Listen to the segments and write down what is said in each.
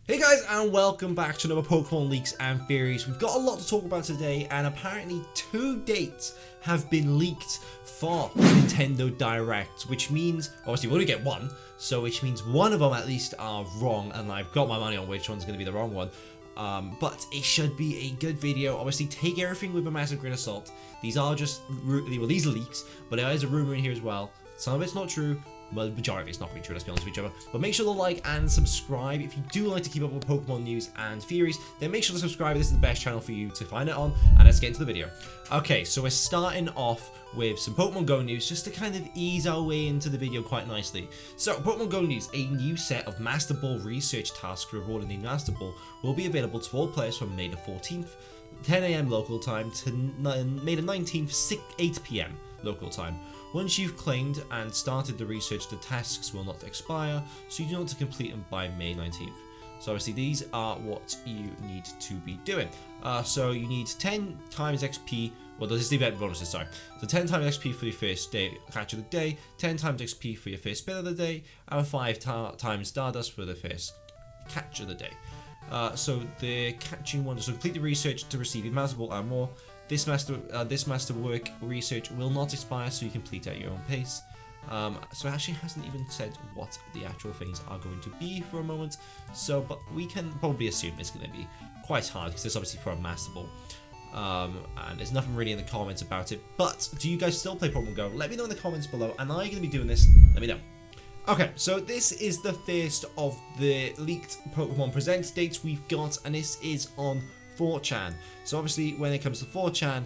Hey guys, and welcome back to another Pokemon leaks and theories. We've got a lot to talk about today, and apparently 2 dates have been leaked for Nintendo Direct, which means, obviously we only get one, so which means one of them at least are wrong, and I've got my money on which one's going to be the wrong one. But it should be a good video. Obviously, take everything with a massive grain of salt. These are just, well, these are leaks, but there is a rumor in here as well. Some of it's not true. Well, the majority of it's not really true, let's be honest with each other. But make sure to like and subscribe. If you do like to keep up with Pokemon news and theories, then make sure to subscribe. This is the best channel for you to find it on. And let's get into the video. Okay, so we're starting off with some Pokemon Go news, just to kind of ease our way into the video quite nicely. So, Pokemon Go news, a new set of Master Ball research tasks rewarding the Master Ball will be available to all players from May the 14th, 10 AM local time, to May the 19th, 8 PM local time. Once you've claimed and started the research, the tasks will not expire, so you don't have to complete them by May 19th. So obviously these are what you need to be doing. So you need 10 times XP, well this is the event bonuses, sorry. So 10 times XP for your first day catch of the day, 10 times XP for your first spin of the day, and 5 times Stardust for the first catch of the day. So the catching one, so complete the research to receive your Master Ball and more. This masterwork research will not expire, so you complete at your own pace. So it actually hasn't even said what the actual things are going to be for a moment. So, but we can probably assume it's going to be quite hard because it's obviously for a Master Ball. And there's nothing really in the comments about it. But do you guys still play Pokemon Go? Let me know in the comments below. And are you going to be doing this? Let me know. Okay, so this is the first of the leaked Pokemon Presents dates we've got, and this is on 4chan. So obviously when it comes to 4chan,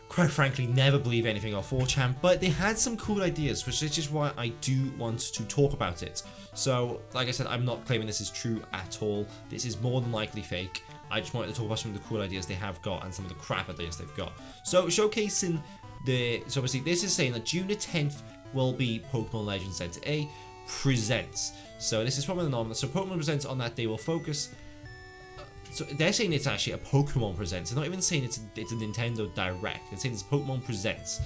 quite frankly never believe anything off 4chan, but they had some cool ideas, which is just why I do want to talk about it. So like I said, I'm not claiming this is true at all. This is more than likely fake. I just wanted to talk about some of the cool ideas they have got and some of the crap ideas they've got. So showcasing so obviously this is saying that June the 10th will be Pokemon Legends Center A Presents. So this is from an anonymous. So Pokemon Presents on that day will focus. So they're saying it's actually a Pokemon Presents. They're not even saying it's a Nintendo Direct. They're saying it's Pokemon Presents.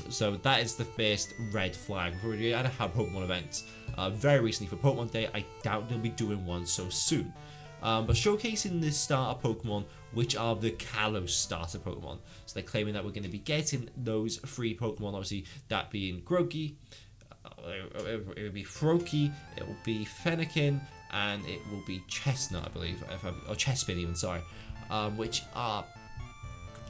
So that is the first red flag. We've already had Pokemon events very recently for Pokemon Day. I doubt they'll be doing one so soon. But showcasing the starter Pokemon, which are the Kalos starter Pokemon. So they're claiming that we're going to be getting those 3 Pokemon, obviously that being Grookey, it will be Froakie, it will be Fennekin, and it will be Chestnut, I believe, or Chespin even, sorry, which are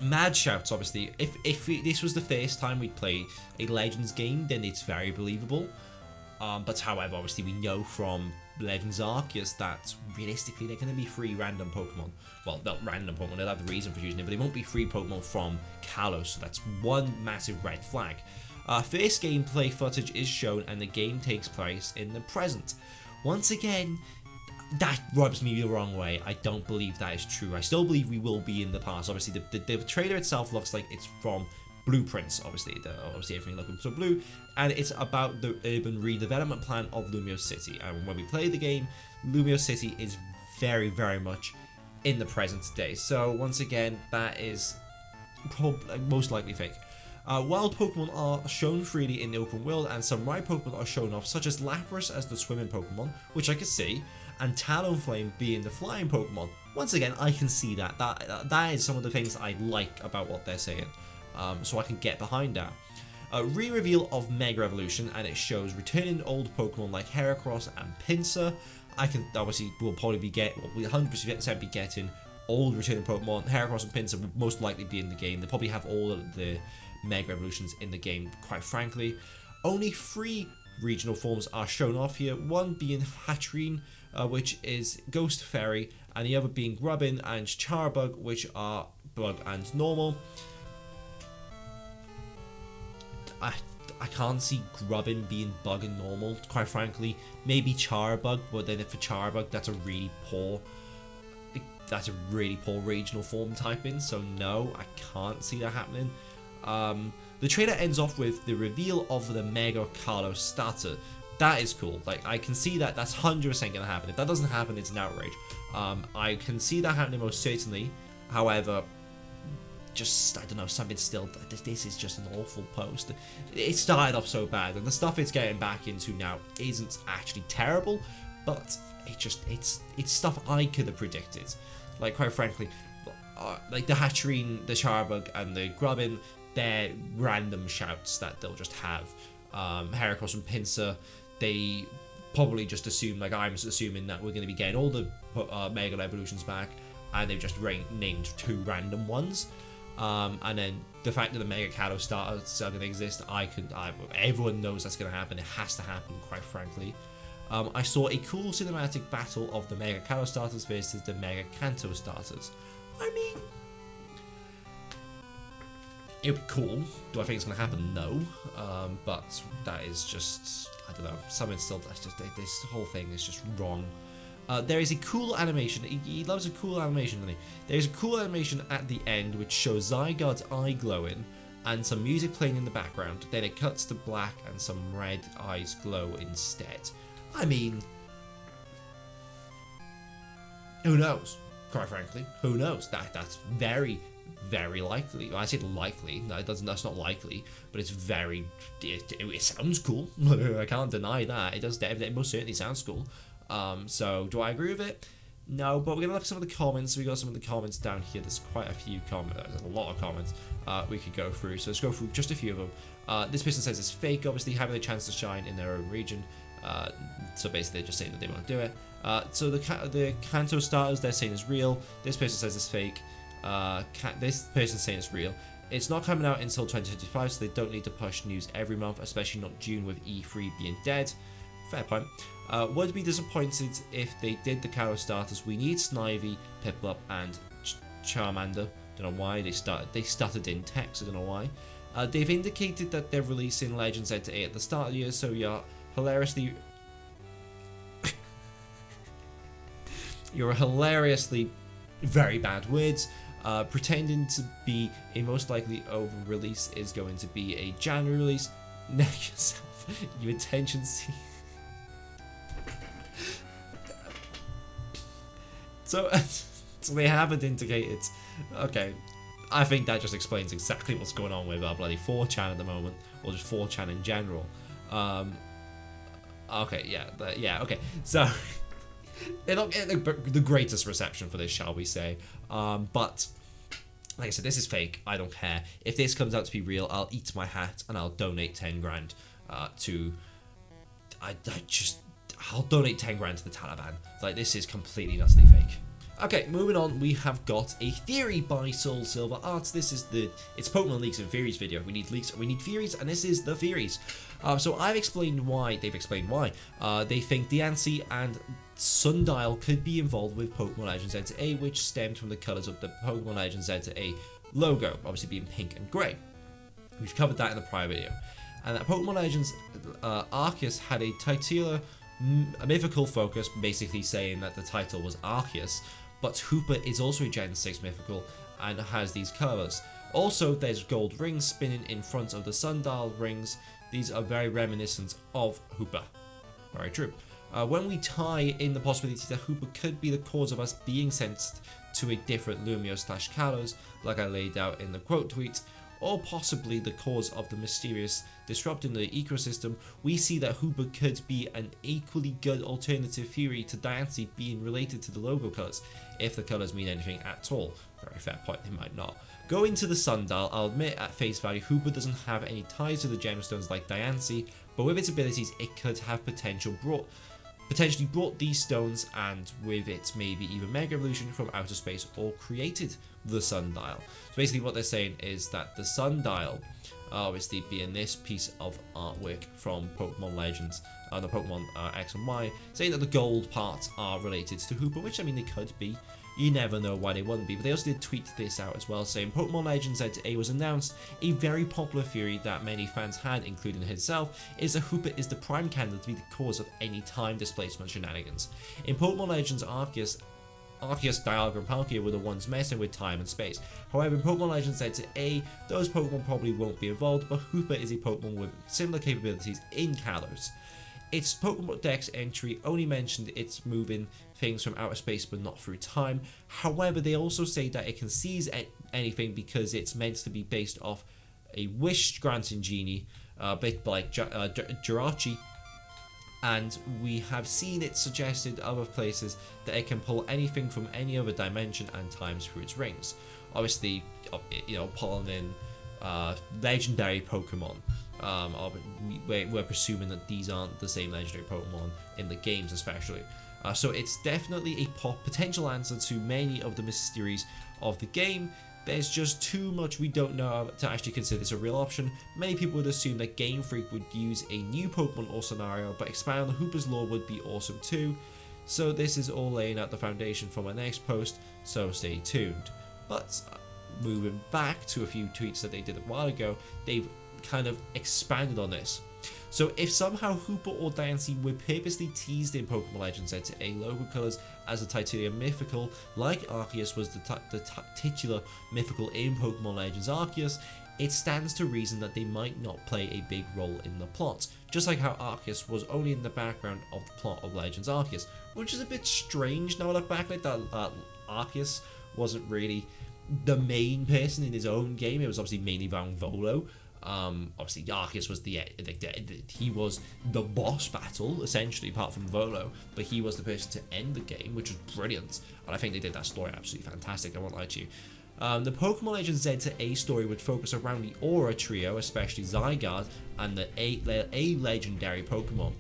mad shouts, obviously. If this was the first time we'd play a Legends game, then it's very believable. But however, obviously we know from Legends Arceus that realistically they're going to be 3 random Pokemon. Well, not random Pokemon, they'll have the reason for using it, but they won't be 3 Pokemon from Kalos, so that's one massive red flag. First gameplay footage is shown and the game takes place in the present. Once again, that rubs me the wrong way. I don't believe that is true. I still believe we will be in the past. Obviously, the trailer itself looks like it's from Blueprints, obviously everything looking so blue, and it's about the urban redevelopment plan of Lumiose City. And when we play the game, Lumiose City is very, very much in the present day. So once again, that is most likely fake. Wild Pokemon are shown freely in the open world, and some rare Pokemon are shown off, such as Lapras as the swimming Pokemon, which I can see, and Talonflame being the flying Pokemon. Once again, I can see that. That is some of the things I like about what they're saying, so I can get behind that. Re-reveal of Mega Evolution, and it shows returning old Pokemon like Heracross and Pinsir. We'll probably be 100% be getting old returning Pokemon. Heracross and Pinsir will most likely be in the game. They probably have all of the Mega Evolutions in the game, quite frankly. Only 3 regional forms are shown off here, one being Hatterene, which is Ghost Fairy, and the other being Grubbin and Charbug, which are Bug and Normal. I can't see Grubbin being Bug and Normal, quite frankly. Maybe Charbug, but then for Charbug, that's a really poor regional form typing, so no, I can't see that happening. The trailer ends off with the reveal of the Mega Kalos starter. That is cool. Like, I can see that that's 100% gonna happen. If that doesn't happen, it's an outrage. I can see that happening most certainly. However, just, I don't know, something still, this is just an awful post. It started off so bad, and the stuff it's getting back into now isn't actually terrible, but it's stuff I could have predicted. Like, quite frankly, like the Hatterene, the Charbug, and the Grubbin, they're random shouts that they'll just have. Heracross and Pinsir, they probably just assume, like I'm assuming, that we're going to be getting all the Mega Evolutions back, and they've just named 2 random ones. And then the fact that the Mega Kalos starters are going to exist, everyone knows that's going to happen. It has to happen, quite frankly. I saw a cool cinematic battle of the Mega Kalos starters versus the Mega Kanto starters. I mean, it would be cool. Do I think it's going to happen? No. But that is just, I don't know, something still, that's just, this whole thing is just wrong. There is a cool animation. He loves a cool animation, doesn't he? There is a cool animation at the end which shows Zygarde's eye glowing and some music playing in the background. Then it cuts to black and some red eyes glow instead. I mean, who knows? Quite frankly, who knows? That's very, very likely. Well, I said likely. No, that's not likely, but it's very. It sounds cool. I can't deny that. It does. It most certainly sounds cool. So do I agree with it? No, but we're gonna look at some of the comments. We got some of the comments down here. There's quite a few comments. There's a lot of comments we could go through. So let's go through just a few of them. This person says it's fake. Obviously, having a chance to shine in their own region. So basically, they're just saying that they won't do it. So the Kanto starters, they're saying is real. This person says it's fake. This person's saying it's real. It's not coming out until 2025, so they don't need to push news every month, especially not June with E3 being dead. Fair point. Would be disappointed if they did the Kalos starters. We need Snivy, Piplup, and Charmander. Don't know why they stuttered in text. I don't know why. They've indicated that they're releasing Legends Ed 8 at the start of the year, so you're hilariously very bad words. Pretending to be a most likely over release is going to be a January release. Neck yourself. Your intentions. So they haven't indicated. Okay, I think that just explains exactly what's going on with bloody 4chan at the moment, or just 4chan in general. Okay, yeah, okay. So they're not getting the greatest reception for this, shall we say? But like I said, this is fake. I don't care. If this comes out to be real, I'll eat my hat and I'll donate 10 grand to. I'll donate 10 grand to the Taliban. Like, this is completely and utterly fake. Okay, moving on, we have got a theory by Soul Silver Arts. This is it's Pokemon Leaks and Theories video. We need leaks, we need theories, and this is the theories. So I've explained why, they've explained why. They think Diancie and Sundial could be involved with Pokemon Legends Z-A, which stemmed from the colours of the Pokemon Legends Z-A logo, obviously being pink and grey. We've covered that in the prior video. And that Pokemon Legends Arceus had a titular mythical focus, basically saying that the title was Arceus, but Hoopa is also a Gen 6 mythical and has these colours. Also, there's gold rings spinning in front of the sundial rings. These are very reminiscent of Hoopa. Very true. When we tie in the possibility that Hoopa could be the cause of us being sent to a different Lumiose/Kalos, like I laid out in the quote tweet, or possibly the cause of the mysterious disrupting the ecosystem, we see that Hoopa could be an equally good alternative theory to Diancie being related to the logo colours, if the colours mean anything at all. Very fair point, they might not. Going to the Sundial, I'll admit at face value, Hoopa doesn't have any ties to the gemstones like Diancie, but with its abilities, it could have potentially brought these stones, and with it maybe even Mega Evolution from outer space, or created the Sundial. So basically what they're saying is that the Sundial, obviously being this piece of artwork from Pokemon Legends, the Pokemon X and Y, saying that the gold parts are related to Hoopa, which I mean they could be. You never know why they wouldn't be, but they also did tweet this out as well, saying Pokemon Legends Z-A was announced. A very popular theory that many fans had, including himself, is that Hoopa is the prime candidate to be the cause of any time displacement shenanigans. In Pokemon Legends Arceus, Dialga, and Palkia were the ones messing with time and space. However, in Pokemon Legends Z-A, those Pokemon probably won't be involved, but Hoopa is a Pokemon with similar capabilities in Kalos. Its Pokemon Dex entry only mentioned it's moving things from outer space but not through time. However, they also say that it can seize anything because it's meant to be based off a wish-granting genie, a bit like Jirachi. and we have seen it suggested other places that it can pull anything from any other dimension and times through its rings. Obviously, you know, pulling in legendary Pokemon. We're presuming that these aren't the same legendary Pokemon in the games, especially. So it's definitely a potential answer to many of the mysteries of the game. There's just too much we don't know to actually consider this a real option. Many people would assume that Game Freak would use a new Pokemon or scenario, but expand on Hooper's lore would be awesome too. So this is all laying out the foundation for my next post, so stay tuned. But moving back to a few tweets that they did a while ago, they've kind of expanded on this. So if somehow Hooper or Diancie were purposely teased in Pokemon Legends ZA logo colours as a titular mythical, like Arceus was the titular mythical in Pokemon Legends Arceus, it stands to reason that they might not play a big role in the plot, just like how Arceus was only in the background of the plot of Legends Arceus, which is a bit strange now I look back like that. Arceus wasn't really the main person in his own game. It was obviously mainly around Volo. Obviously Arceus was he was the boss battle essentially, apart from Volo, but he was the person to end the game, which was brilliant, and I think they did that story absolutely fantastic, I won't lie to you. The Pokemon Legends ZA story would focus around the Aura trio, especially Zygarde and the A legendary Pokemon,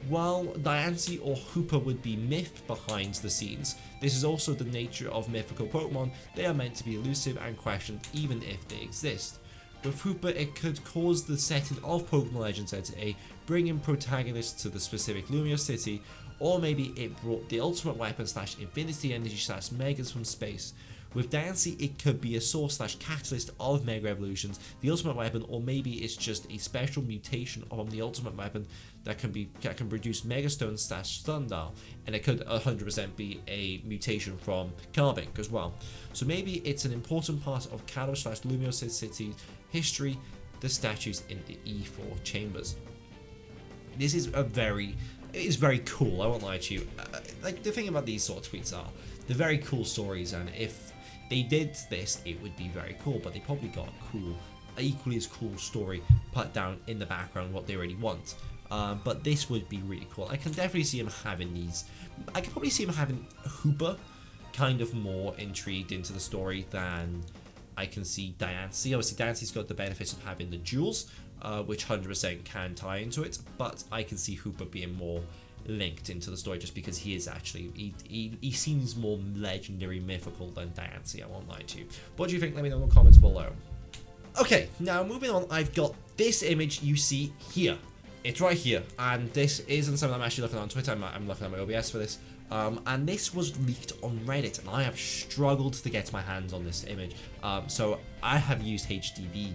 while Diancie or Hooper would be myth behind the scenes. This is also the nature of mythical Pokemon. They are meant to be elusive and questioned even if they exist. With Hooper, it could cause the setting of Pokemon Legends ZA, bringing protagonists to the specific Lumiose City, or maybe it brought the ultimate weapon / infinity energy / megas from space. With Diancie, it could be a source / catalyst of mega evolutions, the ultimate weapon, or maybe it's just a special mutation of the ultimate weapon that can produce Megastone / Stundal, and it could 100% be a mutation from Carbink as well. So maybe it's an important part of Kalos / Lumiose City history, the statues in the E4 chambers. This is very cool, I won't lie to you. Like, the thing about these sort of tweets are, they're very cool stories, and if they did this, it would be very cool, but they probably got a equally as cool story put down in the background, what they really want. But this would be really cool. I can definitely see him having these. I could probably see him having Hooper kind of more intrigued into the story than I can see Diancie. Obviously, Diancie's got the benefits of having the jewels, which 100% can tie into it, but I can see Hooper being more linked into the story just because he is actually, he seems more legendary mythical than Diancie, I won't lie to you. What do you think? Let me know in the comments below. Okay, now moving on, I've got this image you see here. It's right here, and this isn't something I'm actually looking at on Twitter. I'm looking at my OBS for this. And this was leaked on Reddit, and I have struggled to get my hands on this image. So I have used HDV.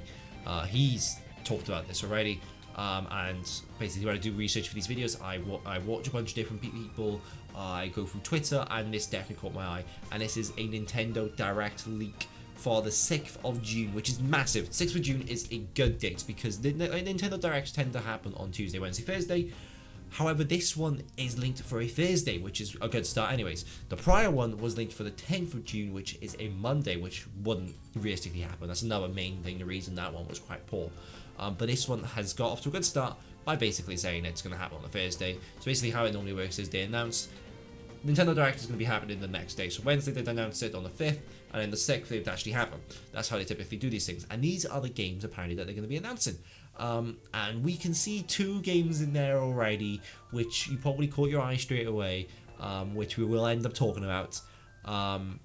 He's talked about this already, and basically when I do research for these videos, I watch a bunch of different people. I go through Twitter, and this definitely caught my eye. And this is a Nintendo Direct leak for the 6th of June, which is massive. 6th of June is a good date because the Nintendo Directs tend to happen on Tuesday, Wednesday, Thursday. However, this one is linked for a Thursday, which is a good start anyways. The prior one was linked for the 10th of June, which is a Monday, which wouldn't realistically happen. That's another main thing, the reason that one was quite poor. But this one has got off to a good start by basically saying it's going to happen on a Thursday. So basically how it normally works is they announce Nintendo Direct is going to be happening the next day. So Wednesday they'd announce it on the 5th, and then the 6th it would actually happen. That's how they typically do these things. And these are the games apparently that they're going to be announcing. And we can see 2 games in there already, which you probably caught your eye straight away, which we will end up talking about. And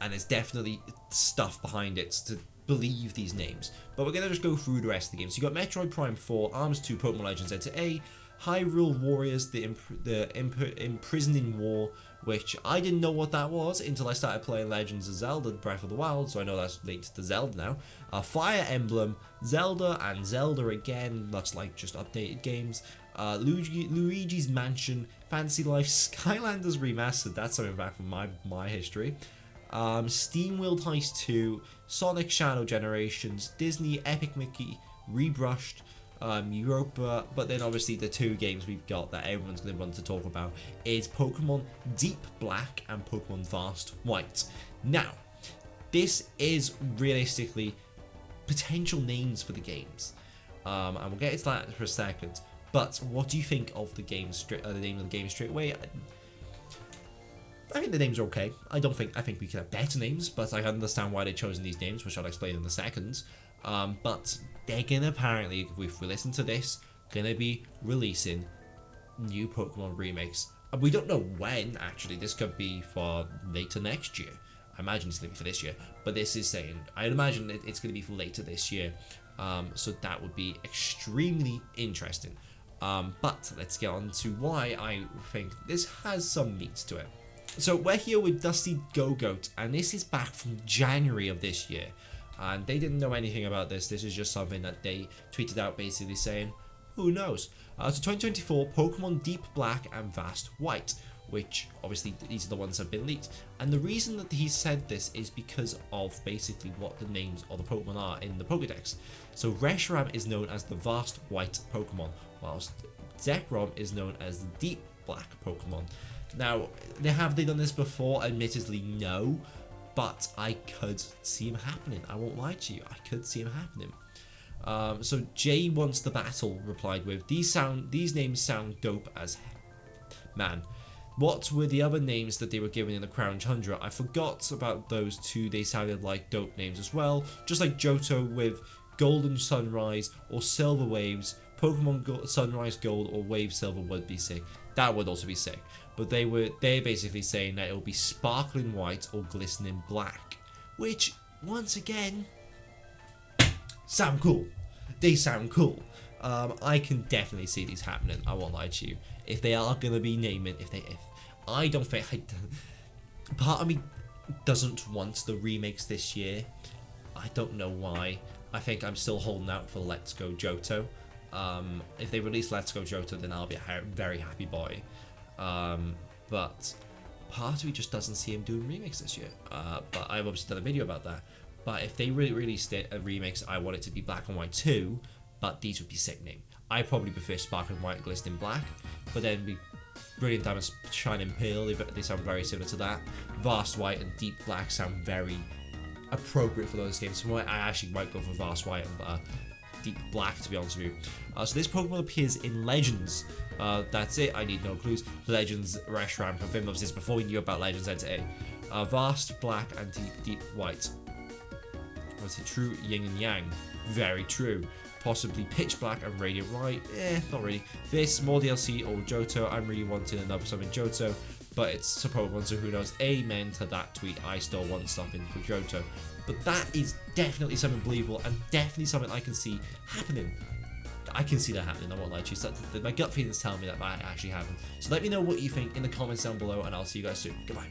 there's definitely stuff behind it to believe these names. But we're going to just go through the rest of the games. So you got Metroid Prime 4, Arms 2, Pokemon Legends ZA, Hyrule Warriors, the Imprisoning War, which I didn't know what that was until I started playing Legends of Zelda Breath of the Wild, so I know that's linked to Zelda now. Fire Emblem, Zelda, and Zelda again, that's like just updated games. Luigi's Mansion, Fantasy Life, Skylanders Remastered, that's something back from my history. SteamWorld Heist 2, Sonic Shadow Generations, Disney Epic Mickey Rebrushed, Europa, but then obviously the 2 games we've got that everyone's going to want to talk about is Pokemon Deep Black and Pokemon Vast White. Now, this is realistically potential names for the games, and we'll get into that for a second, But what do you think of the game? The name of the game straight away? I think the names are okay. I think we could have better names, but I understand why they've chosen these names, which I'll explain in a second. But they're gonna apparently, if we listen to this, gonna be releasing new Pokemon remakes. And we don't know when, actually. This could be for later next year. I imagine it's gonna be for this year, but this is saying, I'd imagine it's gonna be for later this year. So that would be extremely interesting. But let's get on to why I think this has some meat to it. So we're here with Dusty Go-Goat, and this is back from January of this year. And they didn't know anything about this. This is just something that they tweeted out, basically saying, who knows? So 2024, Pokemon Deep Black and Vast White, which obviously these are the ones that have been leaked. And the reason that he said this is because of basically what the names of the Pokemon are in the Pokedex. So Reshiram is known as the Vast White Pokemon, whilst Zekrom is known as the Deep Black Pokemon. Now, have they done this before? Admittedly, no. But I could see him happening. I won't lie to you. I could see him happening. So Jay Wants the Battle replied with, these names sound dope as man. What were the other names that they were given in the Crown Tundra? I forgot about those two. They sounded like dope names as well. Just like Johto with Golden Sunrise or Silver Waves. Pokemon Sunrise Gold or Wave Silver would be sick. That would also be sick. But they're basically saying that it will be Sparkling White or Glistening Black. Which, once again, sound cool. They sound cool. I can definitely see these happening. I won't lie to you. If they are gonna be naming, I don't think, part of me doesn't want the remakes this year. I don't know why. I think I'm still holding out for Let's Go Johto. If they release Let's Go Johto, then I'll be a very happy boy. But part of me just doesn't see him doing remakes this year. But I've obviously done a video about that. But if they really released a remakes, I want it to be Black and White 2. But these would be sick name. I probably prefer Sparkling White, Glistening Black. But then we Brilliant Diamond, Shining Pearl. They sound very similar to that. Vast White and Deep Black sound very appropriate for those games. So I actually might go for Vast White and Deep Black, to be honest with you. So this Pokemon appears in Legends. That's it. I need no clues. Legends Reshiram confirmed this before we knew about Legends Entity. Vast Black and Deep White. Was it true yin and yang? Very true. Possibly Pitch Black and Radiant Light. Not really. This, more DLC or Johto. I'm really wanting another something Johto, but it's a Pokemon, so who knows. Amen to that tweet. I still want something for Johto. But that is definitely something believable and definitely something I can see happening. I can see that happening, I won't lie to you. So my gut feelings tell me that might actually happen. So let me know what you think in the comments down below, and I'll see you guys soon. Goodbye.